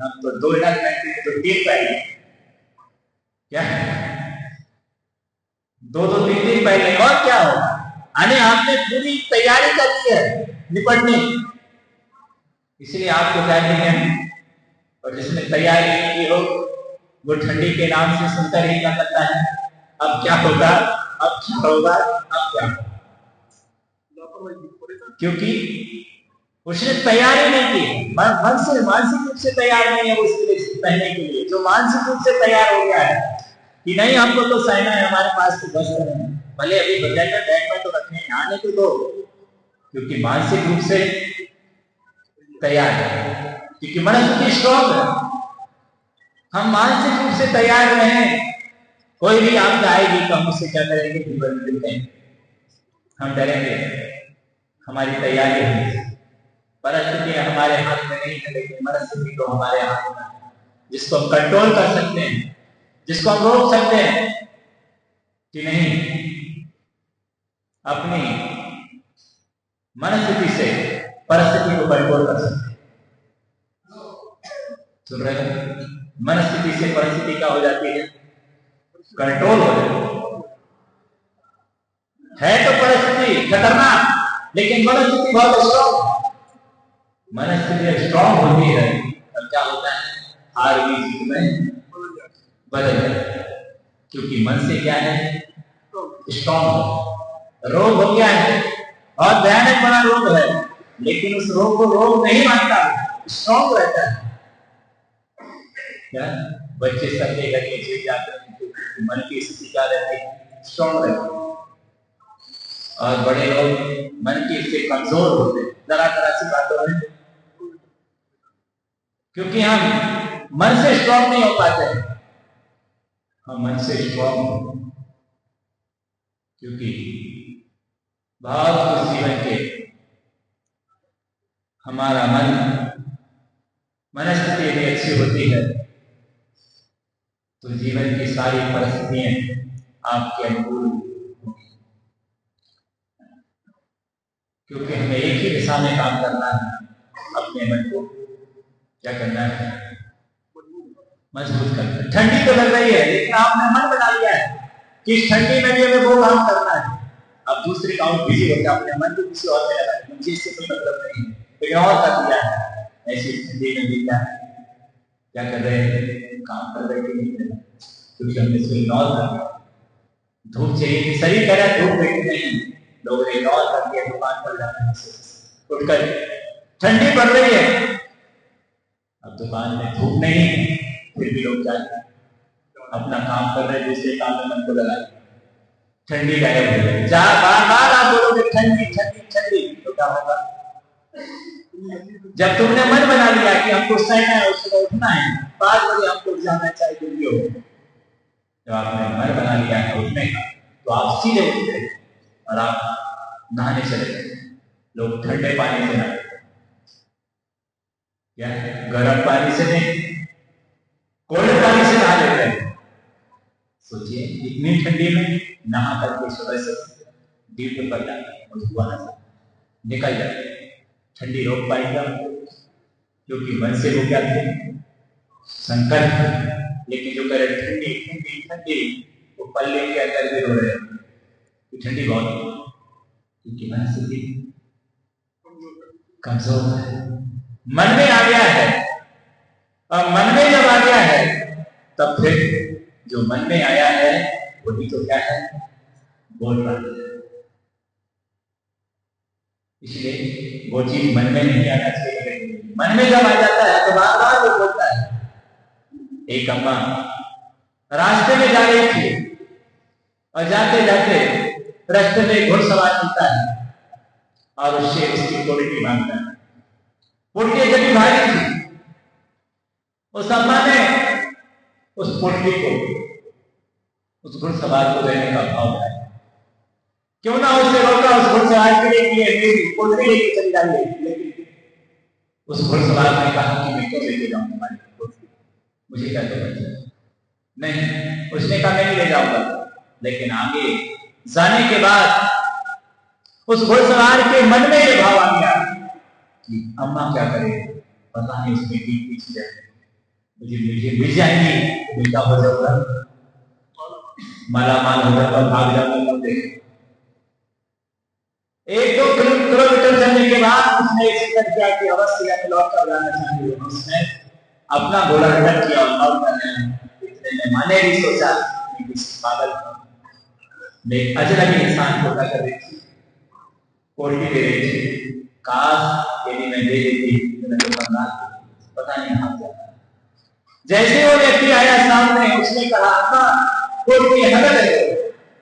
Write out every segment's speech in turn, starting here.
हम तो 2035 में तो 3 पहल क्या दो 3 पहले और क्या होगा। यानी आपने पूरी तैयारी कर ली है निपटने, इसलिए आपको कहते हैं। और जिसने तैयारी नहीं की हो वो ठंडी के नाम से सुनकर ही क्या करता है, अब क्या होगा, अब क्या होगा, अब क्या होगा, क्योंकि उसने तैयारी नहीं की। मन से मानसिक रूप से तैयार नहीं है उसके लिए पहनने के लिए। जो मानसिक रूप से तैयार हो गया है कि नहीं हमको तो सहना है, हमारे पास तो बस है, भले अभी बजट में बैग में तो रखने आने तो दो, क्योंकि मानसिक रूप से तैयार है, क्योंकि मनस्थिति स्ट्रॉन्ग है। हम मानसिक रूप से तैयार रहे, कोई भी आपदा आएगी तो हम उससे क्या करेंगे, जीवन में हम डरेंगे, हमारी तैयारी है। परिस्थिति हमारे हाथ में नहीं है, लेकिन मनस्थिति तो हमारे हाथ में है, जिसको हम कंट्रोल कर सकते हैं, जिसको हम रोक सकते हैं कि नहीं। अपनी मनस्थिति से परिस्थिति को कंट्रोल कर सकते हैं। सुन रहे हैं, मनस्थिति से परिस्थिति क्या हो जाती है, कंट्रोल हो जाती है। तो परिस्थिति खतरनाक, लेकिन मनस्थिति बहुत स्ट्रॉन्ग। मनस्थिति स्ट्रॉन्ग होती है तब क्या होता है, हार भी जीत में बदल जाता है, क्योंकि मन से क्या है, स्ट्रॉन्ग। रोग हो गया है और भयानक बड़ा रोग है, लेकिन उस रोग को रोग नहीं मानता, स्ट्रॉन्ग रहता है। क्या बच्चे सब लगे जीत जाते हैं, तो मन की स्थिति क्या रहती है, स्ट्रॉन्ग रहती है। और बड़े लोग मन की स्थिति कमजोर होते हैं, जरा जरा सी बातों में, क्योंकि हम मन से स्ट्रॉन्ग नहीं हो पाते। हम मन से स्ट्रॉन्ग, क्योंकि बहुत कुछ जीवन के हमारा मनस्थिति यदि अच्छी होती है तो जीवन की सारी परिस्थितियां आपके अनुकूल होंगी, क्योंकि हमें एक ही दिशा में काम करना है। अपने मन को क्या करना है, मजबूत करना है। ठंडी तो लग रही है, लेकिन आपने मन बना लिया है कि इस ठंडी में भी हमें वो काम करना है। अब दूसरे काम बिजी होते हैं, अपने मन को किसी और में लगा, मुझे इससे कोई मतलब नहीं है, लेकिन और कर दिया है। ऐसी ठंडी में भी क्या कर रहे हैं, काम कर रहे हैं, क्योंकि हमने इसको इग्नोर कर दिया। धूप चाहिए, शरीर कह रहा है धूप देखते नहीं, लोगों ने इग्नोर कर दिया, दुकान पर जाना है, उठकर ठंडी पड़ रही है, अब दुकान में धूप नहीं है, फिर भी लोग जाते अपना काम कर रहे, दूसरे काम में मन को लगा, ठंडी गायब हो जाएगी। बार बार आप बोलोगे ठंडी ठंडी ठंडी, तो क्या होगा, जब तुमने मन बना लिया कि हमको सहना है, उसको उठना है, 5 बजे हमको जाना है, चाहे कुछ भी हो, जब आपने मन बना लिया है उठने का, तो आप सीधे उठते और आप नहाने चले जाते। लोग ठंडे पानी से नहाते, क्या गर्म पानी से नहीं, कोल्ड पानी से नहा लेते हैं। सोचिए इतनी ठंडी में नहा करके सुबह से ड्यूटी पर जाते हैं, और वहां से निकल जाते हैं, ठंडी रोक पाएगा, क्योंकि मन से वो क्या थे, संकल्प। लेकिन जो करे ठंडी ठंडी ठंडी, वो पल्ले के अंदर भी रो रहे हैं तो ठंडी बहुत, क्योंकि मन से भी कमजोर है, मन में आ गया है। और मन में जब आ गया है तब फिर जो मन में आया है वही तो क्या है, बोल रहा है। इसलिए वो चीज मन में नहीं आना चाहिए, मन में जब आ जाता है तो बार बार वो बोलता है। एक अम्मा रास्ते में जा रही थी और जाते जाते रास्ते में घुड़सवार मिलता है और उससे उसकी पोल्ट्री मांगता है। पोल्ट्री जब भारी थी, उस अम्मा ने उस पोल्ट्री को उस घुड़सवार को देने का भाव है, क्यों ना उसे रोका, उस घुड़सवार के लिए पोल्ट्री लेके चली जाइए। लेकिन उस घुड़सवार ने कहा कि मैं क्यों लेके जाऊं तुम्हारी पोल्ट्री, मुझे क्या जरूरत है, नहीं। उसने कहा मैं नहीं ले जाऊंगा। लेकिन आगे जाने के बाद उस घुड़सवार के मन में ये भाव आ गया कि अम्मा क्या करे, पता नहीं उसमें पीछे जाए, मुझे मिल जाएंगी तो बेटा हो जाऊंगा, मालामाल हो जाऊंगा, भाग जाऊंगा। एक दो किलोमीटर चलने के बाद उसने जिक्र किया कि अवश्य या लौट कर जाना चाहिए। उसने अपना घोड़ा रटक किया और लौट कर इतने में माने भी सोचा कि किसी पागल ने अजनबी इंसान को कर देखी, कोल्टी दे रही थी, काश यदि मैं दे देती तो पता नहीं कहां जाता। जैसे वो व्यक्ति आया सामने, उसने कहा अपना कोल्टी हलत है।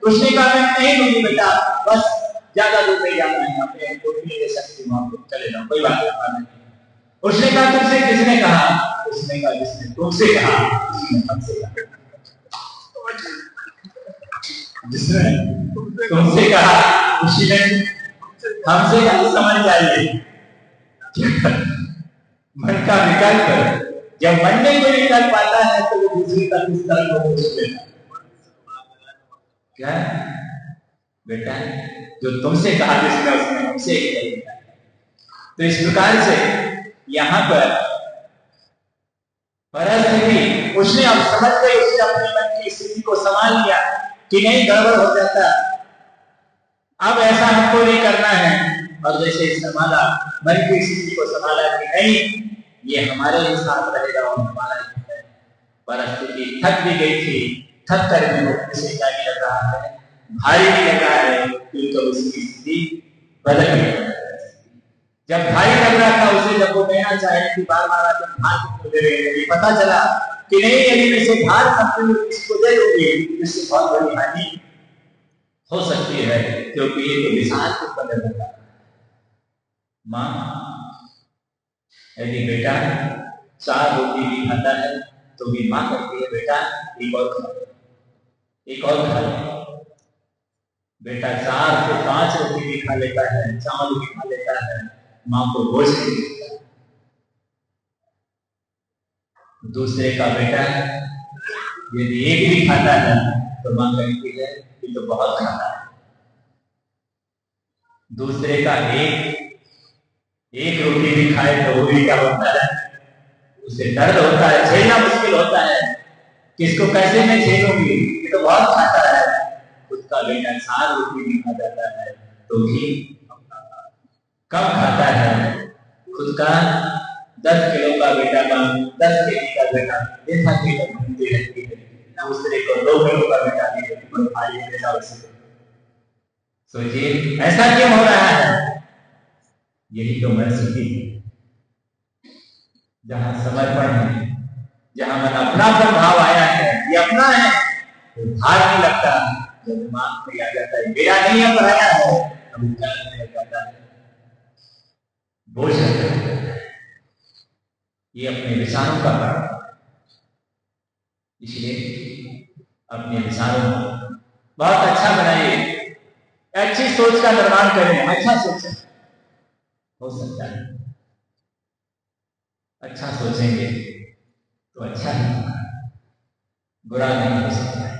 उसने कहा मैं नहीं दूंगी बेटा, बस ज्यादा दूर नहीं जाना है, अपने कोल्टी ले सकती हूँ, आप चले जाओ, कोई बात नहीं। उसने कहा तुमसे किसने कहा? उसने कहा जिसने तुमसे कहा उसने हमसे कहा। जिसने तुमसे कहा उसी ने हमसे कहा। समझ जाइए मन का विकल्प, जब मन में कोई विकल्प आता है तो वो दूसरी का किस तरह को पूछ लेता क्या बेटा, जो तुमसे कहा जिसने उसने हमसे कहा। तो इस प्रकार से यहां पर परिस्थिति उसने अब समझ गई, उसने अपने मन की स्थिति को संभाल लिया कि नहीं गड़बड़ हो जाता, अब ऐसा हमको नहीं करना है। और जैसे संभाला, मन की स्थिति को संभाला कि नहीं ये हमारे ही साथ रहेगा और हमारा ही है। परिस्थिति थक भी गई थी, थक कर भी उसे क्या लग रहा है, भारी भी लग रहा है, क्योंकि तो उसकी स्थिति बदल गई। जब भारी लग रहा था उसे, जब वो कहना चाहे कि बार बार आकर भार क्यों दे रहे हैं, पता चला कि नहीं यदि मैं से भार कंपनी इसको दे दूंगी इससे बहुत बड़ी हानि हो सकती है, क्योंकि ये तो विशाल को कदर होगा। माँ यदि बेटा 4 रोटी भी खाता है तो भी माँ कहती है बेटा एक और खा, एक और खा ले। बेटा 4 से 5 रोटी भी खा लेता है, चावल भी खा लेता है, माँ को बोझ नहीं देता। दूसरे का बेटा यदि एक भी खाता है तो माँ कहती है कि तो बहुत खाता है। दूसरे का एक रोटी भी खाए तो वो भी क्या होता है, उसे दर्द होता है, झेलना मुश्किल होता है, किसको कैसे मैं झेलूंगी, ये तो बहुत खाता है। खुद का बेटा 4 रोटी भी खा जाता है तो भी कम खाता है। खुद का 10 किलो का बेटा, 10 केजी का बेटा देखा कि घूमती रहती है, ना दूसरे को 2 किलो का बेटा नहीं। सोचिए ऐसा क्यों हो रहा है? यही तो मनस्थिति है, जहां समर्पण है, जहां मन अपनापन भाव आया है, ये अपना है तो भार नहीं लगता। जब दिमाग में आ जाता है मेरा नहीं है पढ़ाया है, अब नहीं जाता है, बोझ लगता है। ये अपने विचारों का कारण, इसलिए अपने विचारों को बहुत अच्छा बनाइए, अच्छी सोच का निर्माण करें। अच्छा सोचें, हो सकता है अच्छा सोचेंगे तो अच्छा ही होगा, बुरा नहीं हो सकता है।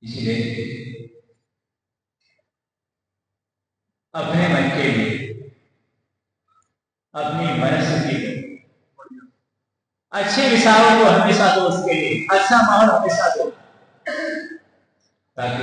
इसलिए अपने मन के लिए, अपनी मनस्थिति को, अच्छे विचारों को हमेशा दो, उसके लिए अच्छा माहौल हमेशा दो, ताकि